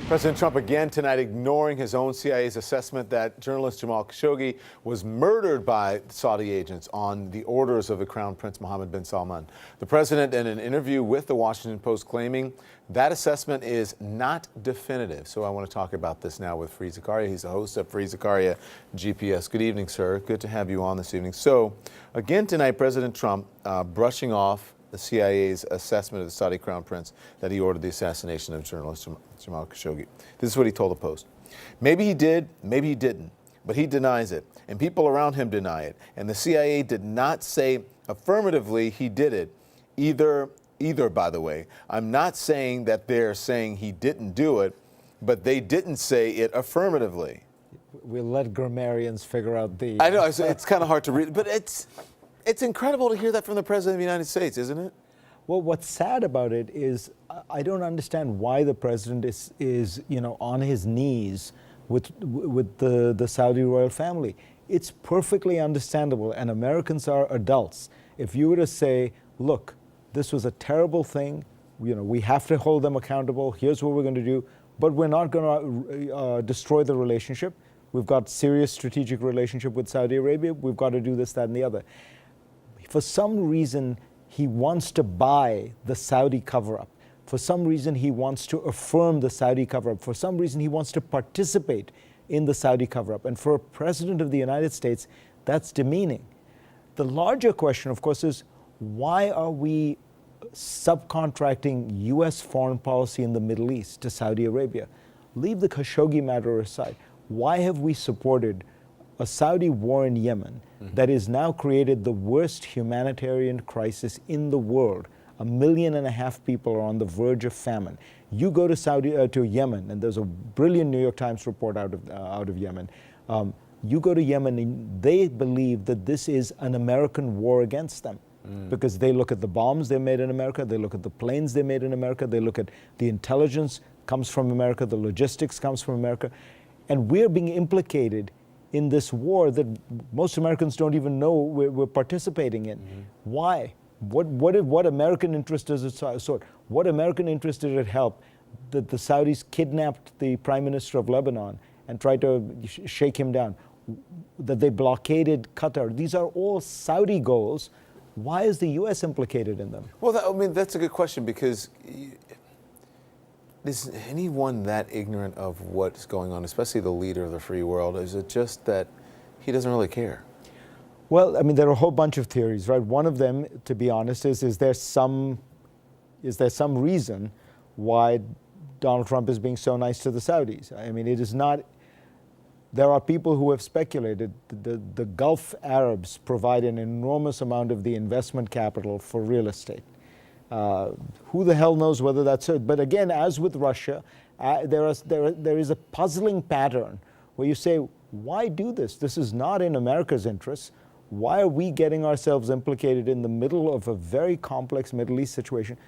President Trump again tonight ignoring his own CIA's assessment that journalist Jamal Khashoggi was murdered by Saudi agents on the orders of the Crown Prince Mohammed bin Salman. The president, in an interview with the Washington Post, claiming that assessment is not definitive. So I want to talk about this now with Fareed Zakaria. He's the host of Fareed Zakaria GPS. Good evening, sir. Good to have you on this evening. So again tonight, President Trump brushing off the CIA's assessment of the Saudi Crown Prince that he ordered the assassination of journalist Jamal Khashoggi. This is what he told the Post. Maybe he did, maybe he didn't, but he denies it, and people around him deny it. And the CIA did not say affirmatively he did it either, by the way. I'm not saying that they're saying he didn't do it, but they didn't say it affirmatively. We'll let grammarians figure out the... I know, it's kind of hard to read, but it's incredible to hear that from the President of the United States, isn't it? Well, what's sad about it is I don't understand why the president is on his knees with the Saudi royal family. It's perfectly understandable, and Americans are adults. If you were to say, look, this was a terrible thing, we have to hold them accountable, here's what we're going to do, but we're not going to destroy the relationship. We've got serious strategic relationship with Saudi Arabia. We've got to do this, that, and the other. For some reason, he wants to buy the Saudi cover-up. For some reason, he wants to affirm the Saudi cover-up. For some reason, he wants to participate in the Saudi cover-up. And for a president of the United States, that's demeaning. The larger question, of course, is why are we subcontracting U.S. foreign policy in the Middle East to Saudi Arabia? Leave the Khashoggi matter aside. Why have we supported a Saudi war in Yemen that has now created the worst humanitarian crisis in the world? 1.5 million people are on the verge of famine. You go to Yemen, and there's a brilliant New York Times report out of Yemen. You go to Yemen, and they believe that this is an American war against them. Because they look at the bombs they made in America, they look at the planes they made in America, they look at the intelligence comes from America, the logistics comes from America. And we're being implicated in this war that most Americans don't even know we're participating in. Why? What American interest does it serve? What American interest did it help that the Saudis kidnapped the Prime Minister of Lebanon and tried to shake him down? That they blockaded Qatar? These are all Saudi goals. Why is the U.S. implicated in them? Well, that's a good question, because is anyone that ignorant of what's going on, especially the leader of the free world? Is it just that he doesn't really care? Well, there are a whole bunch of theories, right? One of them, to be honest, is there some reason why Donald Trump is being so nice to the Saudis? It is not. There are people who have speculated the Gulf Arabs provide an enormous amount of the investment capital for real estate. Who the hell knows whether that's it? But again, as with Russia, there is a puzzling pattern where you say, why do this? This is not in America's interests. Why are we getting ourselves implicated in the middle of a very complex Middle East situation,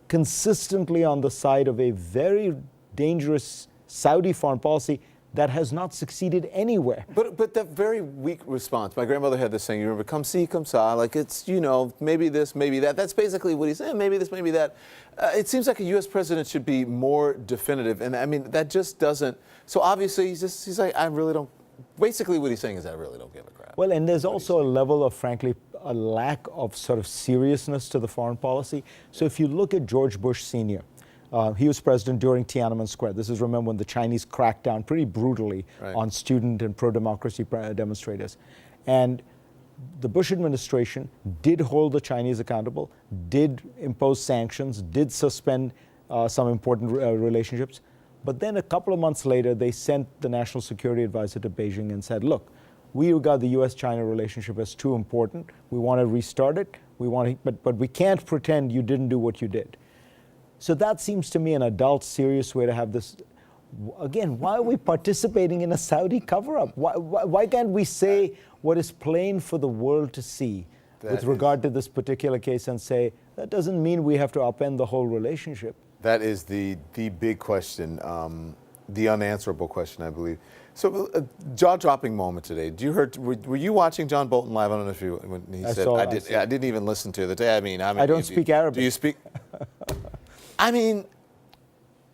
consistently on the side of a very dangerous Saudi foreign policy that has not succeeded anywhere? But that very weak response. My grandmother had this saying, you remember, come see, come saw, like it's, maybe this, maybe that. That's basically what he's saying, maybe this, maybe that. It seems like a U.S. president should be more definitive, and that just doesn't. So obviously he's like, I really don't, basically what he's saying is I really don't give a crap. Well, and there's also a level of, frankly, a lack of sort of seriousness to the foreign policy. So if you look at George Bush Sr., he was president during Tiananmen Square. This is, remember, when the Chinese cracked down pretty brutally on student and pro-democracy demonstrators. And the Bush administration did hold the Chinese accountable, did impose sanctions, did suspend some important relationships. But then a couple of months later, they sent the national security advisor to Beijing and said, look, we regard the U.S.-China relationship as too important. We want to restart it. But we can't pretend you didn't do what you did. So that seems to me an adult, serious way to have this. Again, why are we participating in a Saudi cover-up? Why can't we say what is plain for the world to see with regard to this particular case and say, that doesn't mean we have to upend the whole relationship? That is the big question, the unanswerable question, I believe. So, jaw-dropping moment today. Were you watching John Bolton live? I don't know if when he said, I didn't even listen to it. I don't speak Arabic. Do you speak?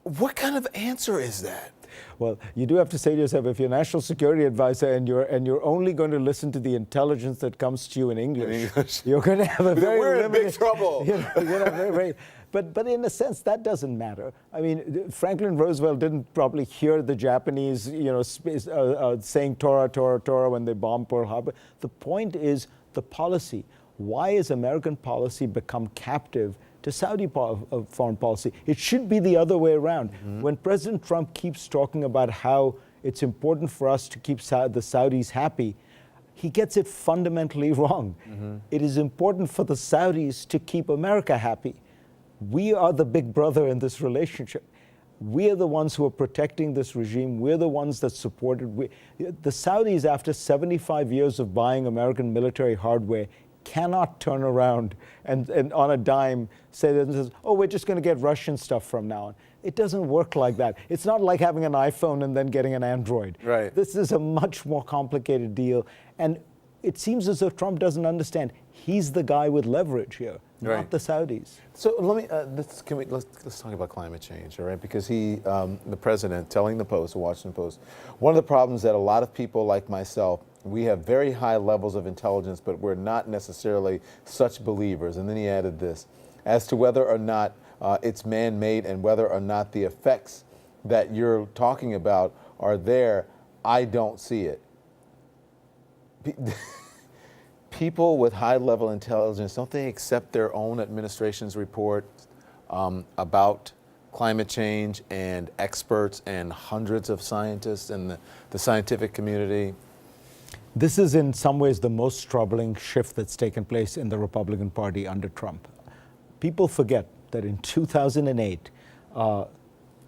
What kind of answer is that? Well, you do have to say to yourself, if you're a national security advisor and you're only going to listen to the intelligence that comes to you in English, you're going to have a very We're limited, in big trouble. You're gonna have very, but in a sense, that doesn't matter. I mean, Franklin Roosevelt didn't probably hear the Japanese, saying Tora, Tora, Tora when they bombed Pearl Harbor. The point is the policy. Why has American policy become captive to Saudi foreign policy? It should be the other way around. When President Trump keeps talking about how it's important for us to keep the Saudis happy, he gets it fundamentally wrong. It is important for the Saudis to keep America happy. We are the big brother in this relationship. We are the ones who are protecting this regime. We're the ones that supported. The Saudis, after 75 years of buying American military hardware, cannot turn around and on a dime say that, oh, we're just going to get Russian stuff from now on. It doesn't work like that. It's not like having an iPhone and then getting an Android. Right. This is a much more complicated deal. And it seems as though Trump doesn't understand. He's the guy with leverage here, not the Saudis. So let me let's talk about climate change, all right? Because the president, telling the Post, the Washington Post, one of the problems that a lot of people like myself, we have very high levels of intelligence, but we're not necessarily such believers. And then he added this, as to whether or not it's man-made and whether or not the effects that you're talking about are there, I don't see it. People with high-level intelligence, don't they accept their own administration's report about climate change and experts and hundreds of scientists in the scientific community? This is in some ways the most troubling shift that's taken place in the Republican Party under Trump. People forget that in 2008, John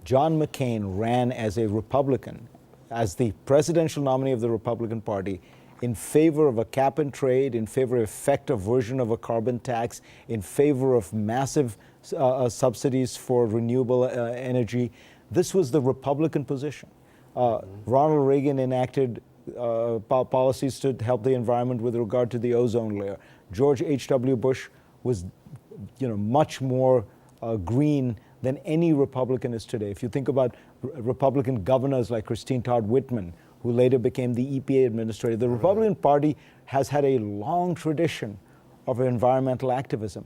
McCain ran as a Republican, as the presidential nominee of the Republican Party, in favor of a cap and trade, in favor of effective version of a carbon tax, in favor of massive subsidies for renewable energy. This was the Republican position. Ronald Reagan enacted policies to help the environment with regard to the ozone layer. George H.W. Bush was, much more green than any Republican is today. If you think about Republican governors like Christine Todd Whitman, who later became the EPA administrator, the Republican Party has had a long tradition of environmental activism.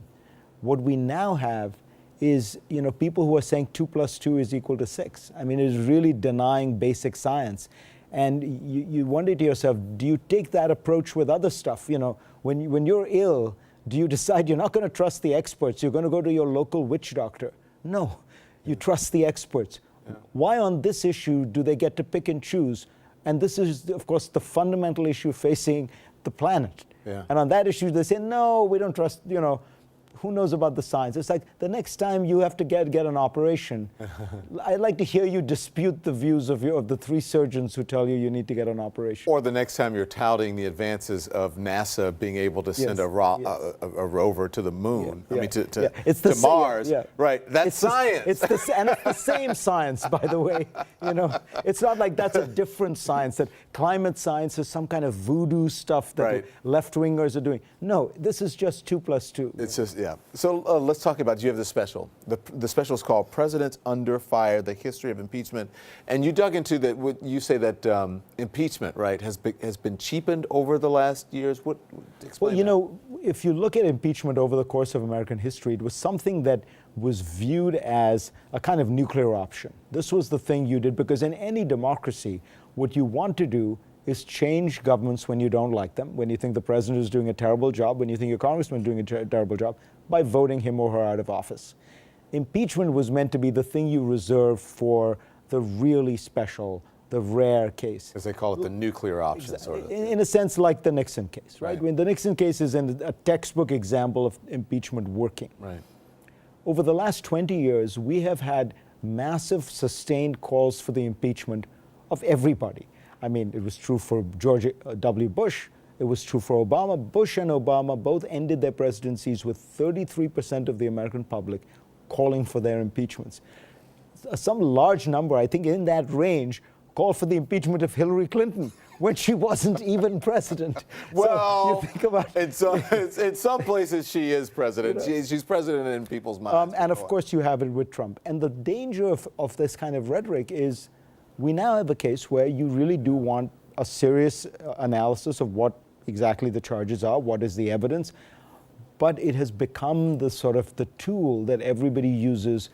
What we now have is, people who are saying 2 + 2 is equal to 6. I mean, it is really denying basic science. And you wonder to yourself, do you take that approach with other stuff? When you're ill, do you decide you're not going to trust the experts? You're going to go to your local witch doctor? No, you trust the experts. Yeah. Why on this issue do they get to pick and choose? And this is, of course, the fundamental issue facing the planet. Yeah. And on that issue, they say, no, we don't trust, who knows about the science? It's like the next time you have to get an operation, I'd like to hear you dispute the views of the 3 surgeons who tell you need to get an operation. Or the next time you're touting the advances of NASA being able to send a rover to the moon, to Mars. Right, that's science. And it's the same science, by the way. It's not like that's a different science, that climate science is some kind of voodoo stuff that left-wingers are doing. No, this is just 2 + 2. It's just, So let's talk about, you have the special. The special is called Presidents Under Fire, the History of Impeachment. And you dug into that, you say that impeachment, right, has been cheapened over the last years. Explain that. If you look at impeachment over the course of American history, it was something that was viewed as a kind of nuclear option. This was the thing you did, because in any democracy, what you want to do is change governments when you don't like them, when you think the president is doing a terrible job, when you think your congressman is doing a terrible job, by voting him or her out of office. Impeachment was meant to be the thing you reserve for the really special, the rare case. As they call it, the nuclear option, sort of. In a sense, like the Nixon case, right? When the Nixon case is a textbook example of impeachment working. Right. Over the last 20 years, we have had massive, sustained calls for the impeachment of everybody. I mean, it was true for George W. Bush. It was true for Obama. Bush and Obama both ended their presidencies with 33% of the American public calling for their impeachments. Some large number, I think in that range, called for the impeachment of Hillary Clinton when she wasn't even president. Well, so you think about in some places she is president. She's president in people's minds. and of course you have it with Trump. And the danger of this kind of rhetoric is we now have a case where you really do want a serious analysis of what exactly the charges are, what is the evidence, but it has become the sort of the tool that everybody uses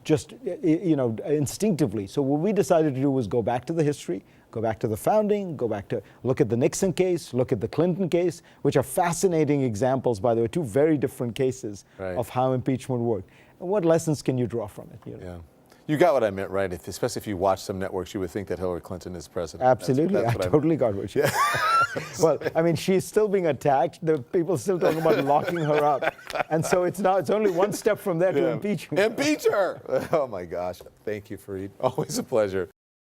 just instinctively. So what we decided to do was go back to the history, go back to the founding, go back to look at the Nixon case, look at the Clinton case, which are fascinating examples, by the way, two very different cases of how impeachment worked. And what lessons can you draw from it? Yeah. You got what I meant, right? Especially if you watch some networks, you would think that Hillary Clinton is president. Absolutely. I totally got what you Well, I mean, she's still being attacked. The people still talking about locking her up. And so it's only one step from there to impeach her. Impeach her! Oh, my gosh. Thank you, Fareed. Always a pleasure.